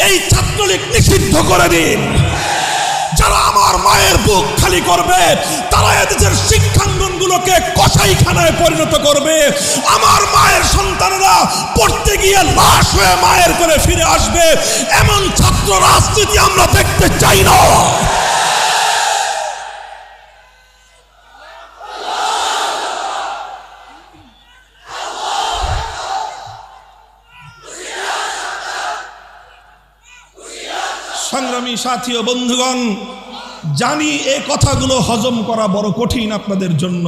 এই ছাত্রলীগ নিষিদ্ধ করে দিন। যারা আমার মায়ের বুক খালি করবে তারা এদেশের শিক্ষাঙ্গনগুলোকে কসাইখানায় পরিণত করবে। আমার মায়ের সন্তানেরা পড়তে গিয়ে লাশ হয়ে মায়ের করে ফিরে আসবে। এমন ছাত্র রাজনীতি আমরা দেখতে চাই না। সংগ্রামী সাথী ও বন্ধুগণ, জানি এই কথাগুলো হজম করা বড় কঠিন আপনাদের জন্য।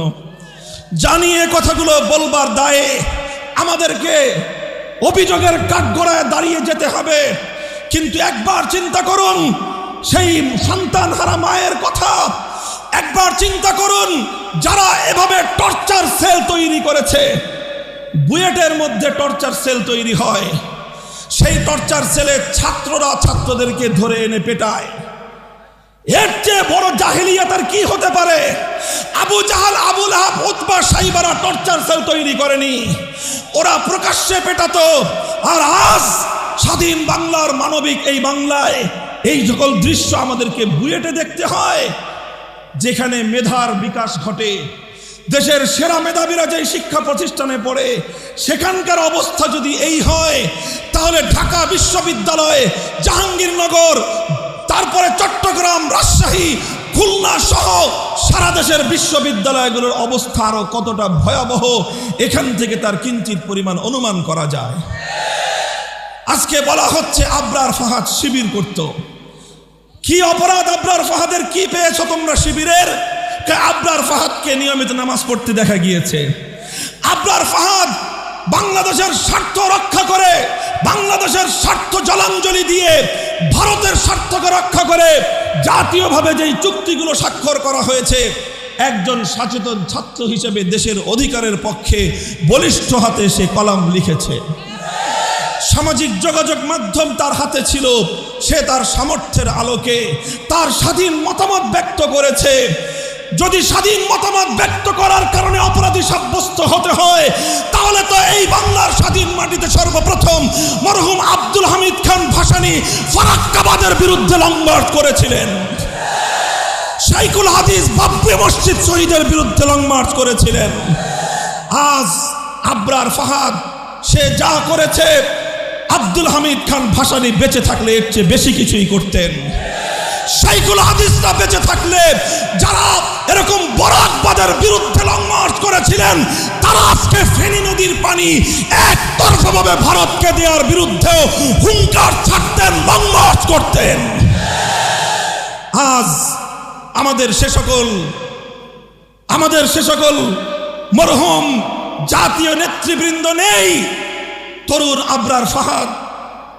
জানি এই কথাগুলো বলবার দায়ে আমাদেরকে অভিযোগের কাঠগড়ায় দাঁড়িয়ে যেতে হবে। কিন্তু একবার চিন্তা করুন সেই সন্তানহারা মায়ের কথা। একবার চিন্তা করুন যারা এভাবে টর্চার সেল তৈরি করেছে। বুয়েটের মধ্যে টর্চার সেল তৈরি হয়, সেই টর্চার সেলে ছাত্ররা ছাত্রদেরকে ধরে এনে পেটায়। এর চেয়ে বড় জাহেলিয়াত আর কি হতে পারে? Abu Jahl, Abu Lahab, Utba, সাইবারা টর্চার সেল তৈরি করেনি, ওরা প্রকাশ্যে পেটাতো। আর আজ স্বাধীন বাংলার মানবিক এই বাংলায় এই সকল দৃশ্য আমাদেরকে বুয়েটে দেখতে হয়, যেখানে মেধার বিকাশ ঘটে। দেশের সেরা মেধাবীরা যে শিক্ষা প্রতিষ্ঠানে পড়ে, সেখানকার অবস্থা যদি এই হয়, তাহলে ঢাকা বিশ্ববিদ্যালয়, জাহাঙ্গীরনগর, তারপরে চট্টগ্রাম, রাজশাহী, খুলনা সহ সারা দেশের বিশ্ববিদ্যালয়গুলোর অবস্থা আরো কতটা ভয়াবহ, এখান থেকে তার কিঞ্চিত পরিমাণ অনুমান করা যায়। আজকে বলা হচ্ছে আবরার ফাহাদ শিবির করত। কি অপরাধ আবরার ফাহাদের? কি পেয়েছো তোমরা শিবিরের? আবরার ফাহাদকে নিয়মিত নামাজ পড়তে দেখা গিয়েছে। আবরার ফাহাদ বাংলাদেশের স্বার্থ রক্ষা করে, বাংলাদেশের স্বার্থ জলাঞ্জলি দিয়ে, ভারতের স্বার্থকে রক্ষা করে জাতীয়ভাবে যেই চুক্তিগুলো স্বাক্ষর করা হয়েছে, একজন সচেতন ছাত্র হিসেবে দেশের অধিকারের পক্ষে বলিষ্ঠ হাতে সে কলাম লিখেছে। সামাজিক যোগাযোগ মাধ্যম তার হাতে ছিল, সে তার সামর্থ্যের আলোকে তার স্বাধীন মতামত ব্যক্ত করেছে। যদি স্বাধীন মতামত ব্যক্ত করার কারণে অপরাধী সাব্যস্ত হতে হয়, তাহলে তো এই বাংলার স্বাধীন মাটিতে সর্বপ্রথম মরহুম আব্দুল হামিদ খান ভাসানী ফারাক্কাবাদের বিরুদ্ধে লং মার্চ করেছিলেন। শাইখুল হাদিস বাবরি মসজিদ শহীদের বিরুদ্ধে লং মার্চ করেছিলেন। আজ আবরার ফাহাদ সে যা করেছে, আব্দুল হামিদ খান ভাসানী বেঁচে থাকলে এর চেয়ে বেশি কিছুই করতেন। শাইখুল হাদিসরা বেঁচে থাকলে যারা এরকম বরাকবাদের বিরুদ্ধে লং মার্চ করেছিলেন, তারা আজকে ফেনী নদীর পানি একতরফাভাবে ভারতকে দেওয়ার বিরুদ্ধেও হুঙ্কার ছাড়তেন, লং মার্চ করতেন। আজ আমাদের সে সকল মরহুম জাতীয় নেতৃবৃন্দ নেই। তরুণ আবরার ফাহাদ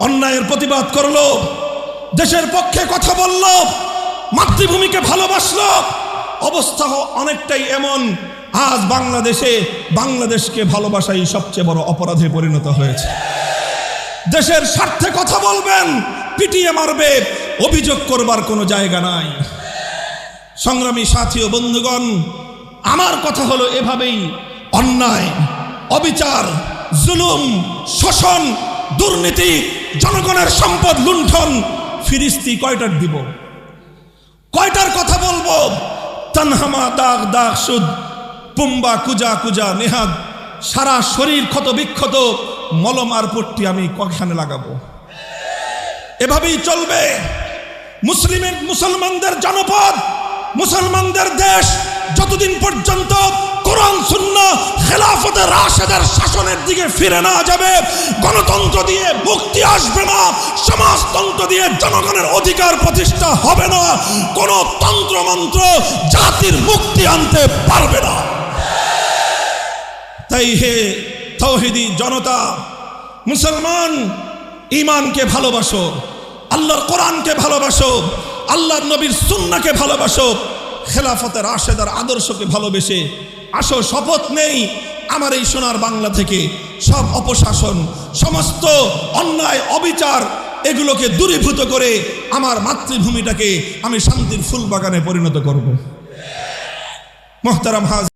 অন্যায়ের প্রতিবাদ করলো, দেশের পক্ষে কথা বলল, মাতৃভূমিকে ভালোবাসলো। অবস্থা অনেকটাই এমন, আজ বাংলাদেশকে ভালোবাসাই সবচেয়ে বড় অপরাধে পরিণত হয়েছে। দেশের স্বার্থে কথা বলবেন, পিটিয়ে মারবে, অভিযোগ করবার কোনো জায়গা নাই। সংগ্রামী সাথী ও বন্ধুগণ, আমার কথা হলো এভাবেই অন্যায়, অবিচার, জুলুম, শোষণ, দুর্নীতি, জনগণের সম্পদ লুণ্ঠন ফিরিস্তি কয়টার দিব? কয়টার কথা বলবো? তানহামা দাগ দাগ সুদ, পুম্বা কুজা কুজা নেহাদ, সারা শরীর ক্ষত বিক্ষত, মলম আর পট্টি আমি কয়খানে লাগাবো? এভাবেই চলবে। মুসলমানদের জনপদ, মুসলমানদের দেশ যতদিন পর্যন্ত কোরআন সুন্নাহ খেলাফতে রাশেদার শাসনের দিকে ফিরে না যাবে, গণতন্ত্র দিয়ে মুক্তি আসবে না, সমাজতন্ত্র দিয়ে জনগণের অধিকার প্রতিষ্ঠা হবে না, কোন তন্ত্রমন্ত্র জাতির মুক্তি আনতে পারবে না। তাই হে তাওহীদি জনতা, মুসলমান, ঈমানকে ভালোবাসো, আল্লাহর কোরআনকে ভালোবাসো, আল্লাহর নবীর সুন্নাহকে ভালোবাসো, খেলাফতে রাশেদার আদর্শকে ভালোবেসে আসো। শপথ নেই আমার এই সোনার বাংলা থেকে সব অপশাসন, সমস্ত অন্যায়, অবিচার এগুলোকে দূরীভূত করে আমার মাতৃভূমিটাকে আমি শান্তির ফুল বাগানে পরিণত করব। মুহতারাম হাজির।